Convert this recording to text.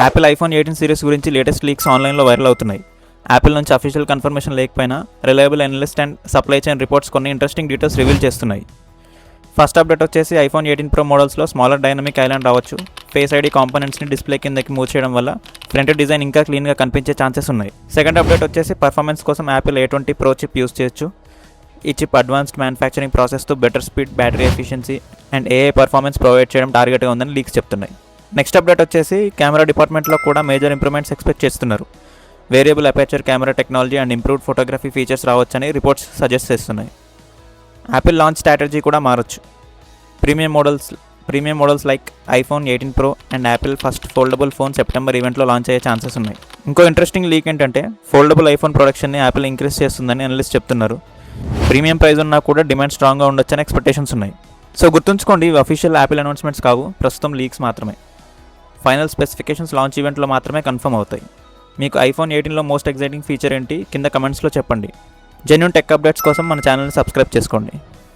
Apple iPhone 18 series గురించి latest leaks ఆన్లైన్లో viral అవుతున్నాయి. యాపిల్ నుంచి అఫీషియల్ కన్ఫర్మేషన్ లేకపోయినా reliable analyst and supply chain reports కొన్ని ఇంట్రెస్టింగ్ డీటెయిల్స్ రివీల్ చేస్తున్నాయి. ఫస్ట్ అప్డేట్ వచ్చేసి ఐఫోన్ 18 Pro మోడల్స్లో స్మాలర్ డైనమిక్ ఐలాండ్ రావచ్చు. ఫేస్ ఐడి కాంపోనెంట్స్ని డిస్ప్లే కిందకి మూవ్ చేయడం వల్ల ఫ్రంట్ డిజైన్ ఇంకా క్లీన్గా కనిపించే ఛాన్సెస్ ఉన్నాయి. సెకండ్ అప్డేట్ వచ్చేసి పర్ఫార్మెన్స్ కోసం Apple A20 Pro chip use చేయొచ్చు. ఈ చిప్ అడ్వాన్స్డ్ మ్యానుఫ్యాక్చరింగ్ ప్రాసెస్తో better speed, battery efficiency and AI performance provide చేయడం టార్గెట్గా ఉందని లీక్స్ చెప్తున్నాయి. నెక్స్ట్ అప్డేట్ వచ్చేసి కెమెరా డిపార్ట్మెంట్లో కూడా మేజర్ ఇంప్రూవ్మెంట్స్ ఎక్స్పెక్ట్ చేస్తున్నారు. Variable aperture camera technology and improved photography features రావచ్చని రిపోర్ట్స్ సజెస్ట్ చేస్తున్నాయి. యాపిల్ లాంచ్ స్ట్రాటజీ కూడా మారొచ్చు. Premium models like iPhone 18 Pro and Apple first foldable phone September ఈవెంట్లో లాంచ్ అయ్యే ఛాన్సెస్ ఉన్నాయి. ఇంకో ఇంట్రెస్టింగ్ లీక్ ఏంటంటే ఫోల్డబుల్ ఐఫోన్ ప్రొడక్షన్ని యాపిల్ ఇంక్రీజ్ చేస్తుందని అనలిస్ట్ చెప్తున్నారు. ప్రీమియం ప్రైస్ ఉన్నా కూడా డిమాండ్ స్ట్రాంగ్గా ఉండొచ్చని ఎక్స్పెక్టేషన్స్ ఉన్నాయి. సో గుర్తుంచుకోండి, ఇవి అఫీషియల్ యాపిల్ అనౌన్స్మెంట్స్ కావు, ప్రస్తుతం లీక్స్ మాత్రమే. ఫైనల్ స్పెసిఫికేషన్స్ లాంచ్ ఈవెంట్లో మాత్రమే కన్ఫర్మ్ అవుతాయి. మీకు ఐఫోన్ 18లో మోస్ట్ ఎక్సైటింగ్ ఫీచర్ ఏంటి కింద కమెంట్స్లో చెప్పండి. జెన్యూన్ టెక్ అప్డేట్స్ కోసం మన ఛానల్ని సబ్స్క్రైబ్ చేసుకోండి.